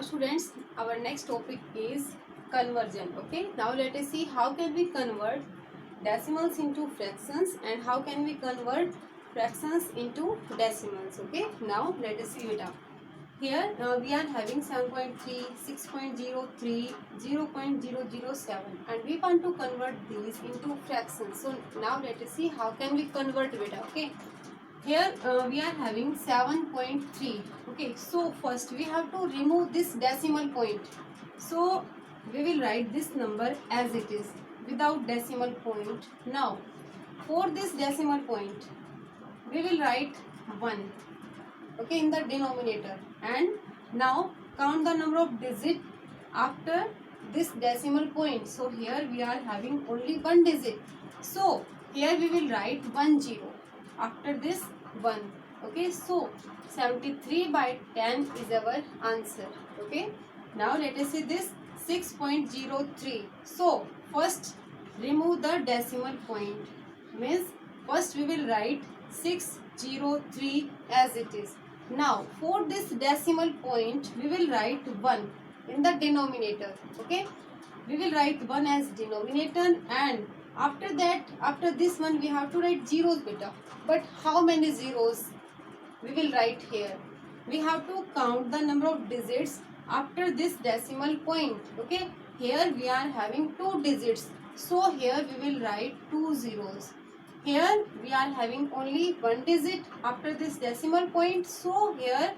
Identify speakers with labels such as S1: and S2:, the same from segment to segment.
S1: Now students, our next topic is conversion. Okay, now let us see how can we convert decimals into fractions and how can we convert fractions into decimals. Okay, now let us see it up. Here we are having 7.3, 6.03, 0.007 and we want to convert these into fractions. So now let us see how can we convert it. Okay, here we are having 7.3. Okay, so first we have to remove this decimal point. So we will write this number as it is without decimal point. Now for this decimal point we will write 1, okay, in the denominator, and now count the number of digits after this decimal point. So here we are having only one digit, so here we will write 10 after this 1. Okay, so 73/10 is our answer. Okay, now let us see this 6.03. so first remove the decimal point, means first we will write 603 as it is. Now for this decimal point we will write 1 in the denominator. Okay, we will write 1 as denominator, and after that, after this one we have to write zeros beta. But how many zeros we will write here? We have to count the number of digits after this decimal point. Okay, here we are having 2 digits, so here we will write 2 zeros. Here we are having only 1 digit after this decimal point, so here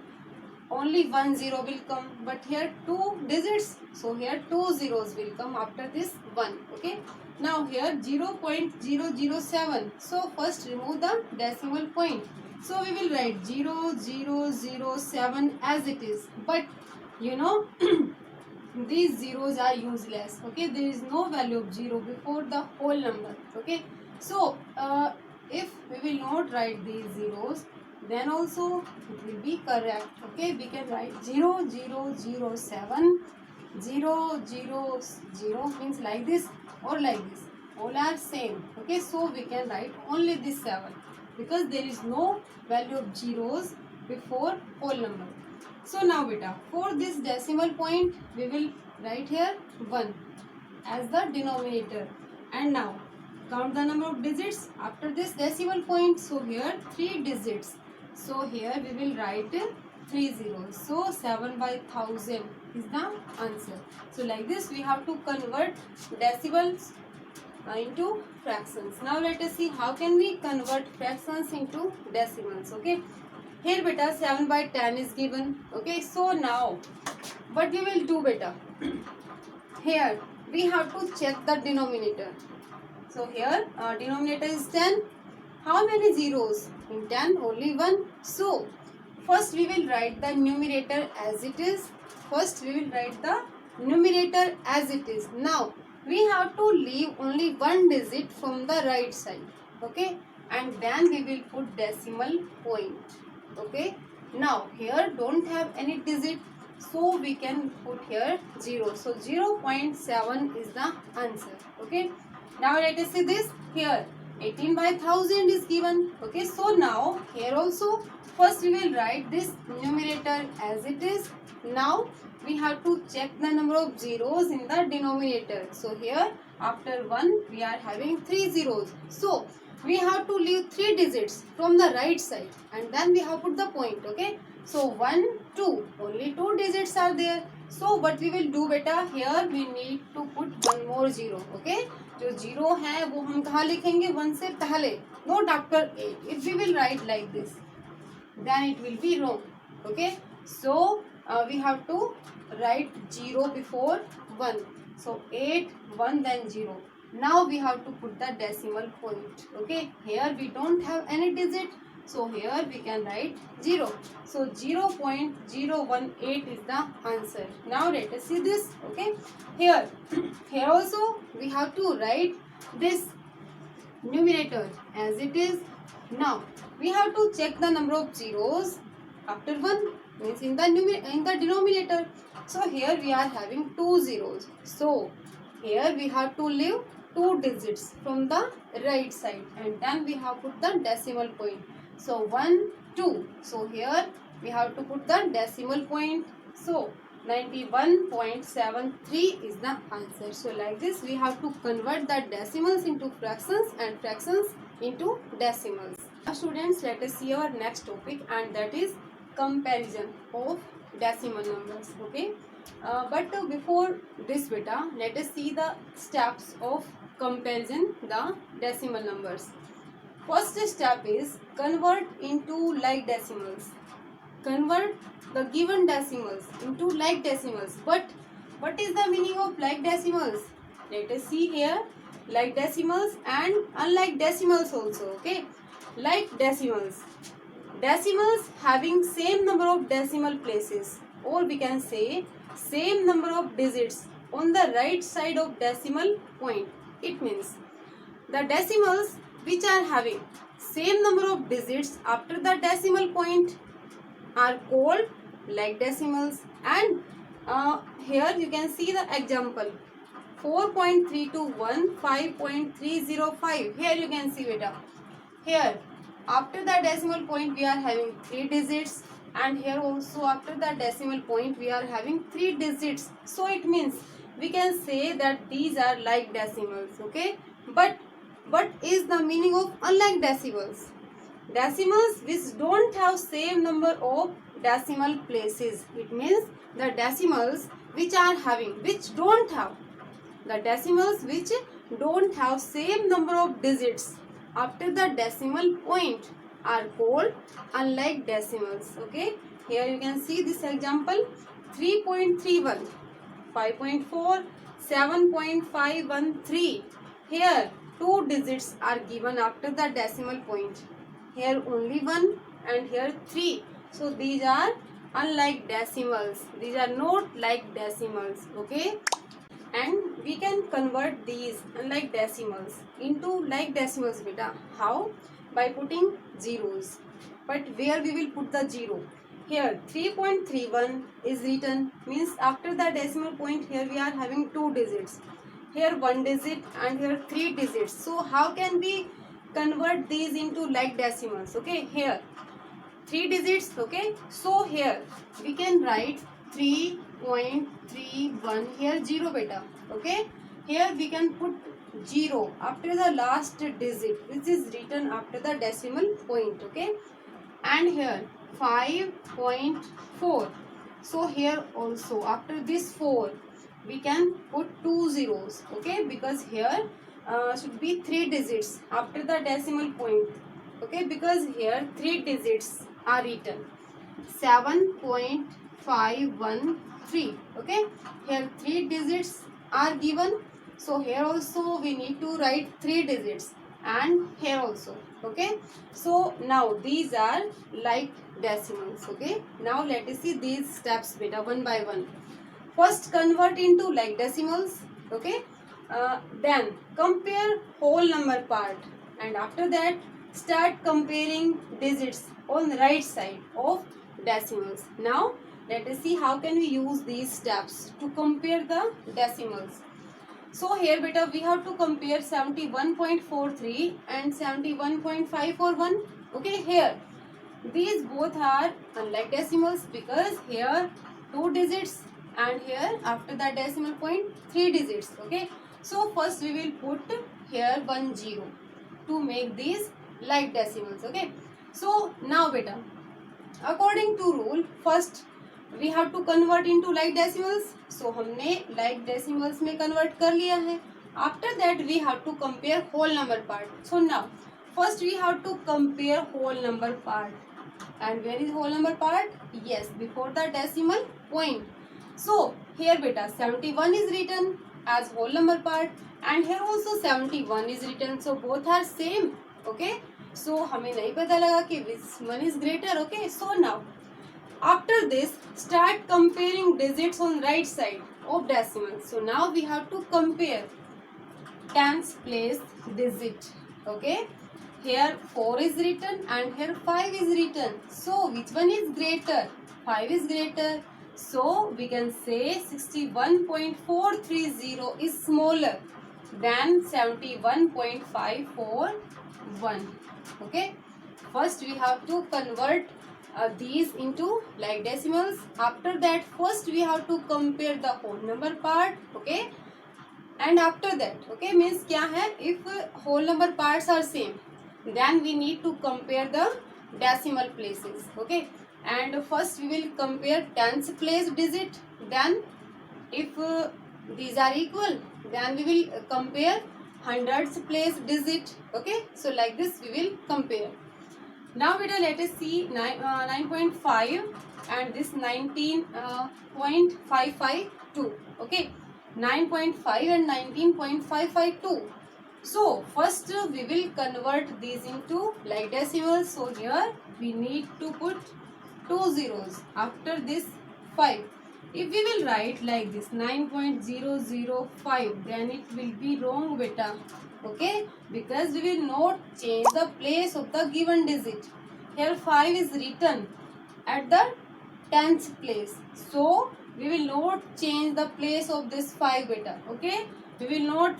S1: only 1 zero will come, but here 2 digits, so here 2 zeros will come after this 1. Okay, now here 0.007, so first remove the decimal point, so we will write 0007 as it is. But you know these zeros are useless. Okay, there is no value of 0 before the whole number. Okay, so if we will not write these zeros, then also it will be correct. Okay, we can write 0007, 000 means like this or like this, all are same. Okay, so we can write only this 7 because there is no value of zeros before whole number. So now beta, for this decimal point we will write here 1 as the denominator, and now count the number of digits after this decimal point. So here 3 digits, so here we will write 3 zeros, so 7/1000 is the answer. So like this we have to convert decimals into fractions. Now let us see how can we convert fractions into decimals. Okay, here beta 7/10 is given. Okay, so now what we will do beta, here we have to check the denominator. So here denominator is 10. How many zeros? In 10 only 1. So first we will write the numerator as it is. First we will write the numerator as it is. Now we have to leave only one digit from the right side. Okay, and then we will put decimal point. Okay, now here don't have any digit, so we can put here 0. So 0.7 is the answer. Okay, now let us see this. Here 18/1000 is given. Okay, so now here also first we will write this numerator as it is. Now we have to check the number of zeros in the denominator. So here after 1 we are having 3 zeros. So we have to leave 3 digits from the right side and then we have put the point. Okay, so 1 2, only 2 digits are there. So what we will do beta, here we need to put one more 0. Okay, जो 0 है वो हम कहाँ लिखेंगे? 1 से पहले, not after 8. If we will write like this, then it will be wrong. Okay, so we have to write 0 before 1. So 8, 1, then 0. Now we have to put the decimal point. Okay, here we don't have any digit, so here we can write 0. So 0.018 is the answer. Now let us see this. Okay, here here also we have to write this numerator as it is. Now we have to check the number of zeros after 1, means in the denominator. So here we are having 2 zeros, so here we have to leave 2 digits from the right side and then we have put the decimal point. So 1 2, so here we have to put the decimal point. So 91.73 is the answer. So like this we have to convert the decimals into fractions and fractions into decimals. Now students, let us see our next topic, and that is comparison of decimal numbers. Okay, but before this beta, let us see the steps of comparison the decimal numbers. First step is convert into like decimals. Convert the given decimals into like decimals. But what is the meaning of like decimals? Let us see here. Like decimals and unlike decimals also. Okay, like decimals. Decimals having same number of decimal places, or we can say same number of digits on the right side of decimal point. It means the decimals which are having same number of digits after the decimal point are called like decimals. And here you can see the example 4.321 5.305. Here you can see beta, here after the decimal point we are having 3 digits, and here also after the decimal point we are having 3 digits. So it means we can say that these are like decimals. Okay, but what is the meaning of unlike decimals? Decimals which don't have same number of decimal places. It means the decimals which are having, which don't have, the decimals which don't have same number of digits after the decimal point are called unlike decimals. Okay, here you can see this example 3.31, 5.4, 7.513. Here two digits are given after the decimal point. Here only 1 and here 3. So these are unlike decimals. These are not like decimals. Okay, and we can convert these unlike decimals into like decimals beta. How? By putting zeros. But where we will put the zero? Here 3.31 is written, means after the decimal point here we are having 2 digits, here 1 digit and here 3 digits. So how can we convert these into like decimals? Okay, here 3 digits. Okay, so here we can write 3.31, here 0 beta. Okay, here we can put 0 after the last digit which is written after the decimal point. Okay, and here 5.4. So here also after this 4 we can put 2 zeros. Okay, because here should be 3 digits after the decimal point. Okay, because here 3 digits are written, 7.513. Okay, here 3 digits are given, so here also we need to write 3 digits, and here also. Okay, so now these are like decimals. Okay, now let us see these steps beta one by one. First convert into like decimals. Okay, then compare whole number part, and after that start comparing digits on the right side of decimals. Now let us see how can we use these steps to compare the decimals. So here beta we have to compare 71.43 and 71.541. Okay, here these both are unlike decimals because here 2 digits and here after the decimal point 3 digits. Okay, so first we will put here 1 0 to make these like decimals. Okay, so now beta according to rule first we have to convert into like decimals. So हमने like decimals में convert कर लिया है. After that we have to compare whole number part. So now first we have to compare whole number part. And where is whole number part? Yes, before the decimal point. So here beta 71 is written as whole number part, and here also 71 is written. So both are same. Okay, so हमें नहीं पता लगा कि which one is greater. Okay, so now after this start comparing digits on right side of decimals. So now we have to compare tens place digit. Okay, here 4 is written and here 5 is written. So which one is greater? 5 is greater. So we can say 61.430 is smaller than 71.541. Okay, first we have to convert these into like decimals. After that, first we have to compare the whole number part. Okay, and after that, okay, means क्या है, if whole number parts are same, then we need to compare the decimal places. Okay, and first we will compare tens place digit, then if these are equal, then we will compare hundreds place digit. Okay, so like this we will compare. Now beta, let us see 9.5 and this 19.552. Okay, 9.5 and 19.552. So first we will convert these into like decimals. So here we need to put 2 zeros after this 5. If we will write like this 9.005, then it will be wrong beta. Okay, because we will not change the place of the given digit. Here 5 is written at the tens place, so we will not change the place of this 5 beta. Okay, we will not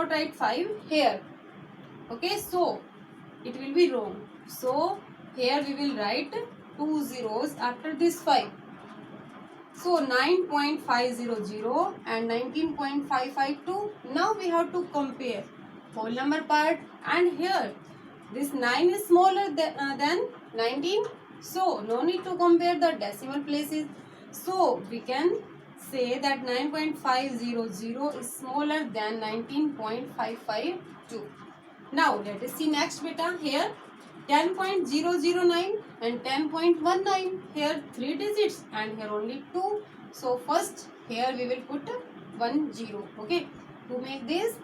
S1: write 5 here. Okay, so it will be wrong. So here we will write 2 zeros after this 5. So 9.500 and 19.552. Now we have to compare whole number part, and here this 9 is smaller than 19. So no need to compare the decimal places. So we can say that 9.500 is smaller than 19.552. Now let us see next beta. Here 10.009 and 10.19. Here 3 digits and here only 2. So first here we will put 1 0. Okay, to make this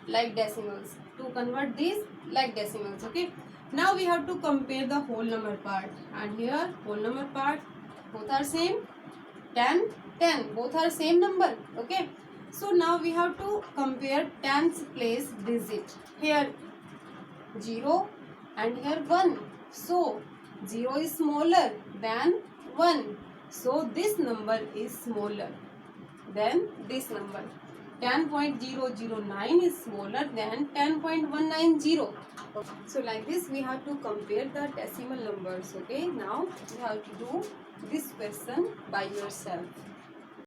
S1: like decimals, to convert these like decimals. Okay, now we have to compare the whole number part, and here whole number part both are same, 10 10 both are same number. Okay, so now we have to compare tens place digit. Here 0 and here 1. So 0 is smaller than 1. So this number is smaller than this number. 10.009 is smaller than 10.190. So like this we have to compare the decimal numbers. Okay, now you have to do this question by yourself.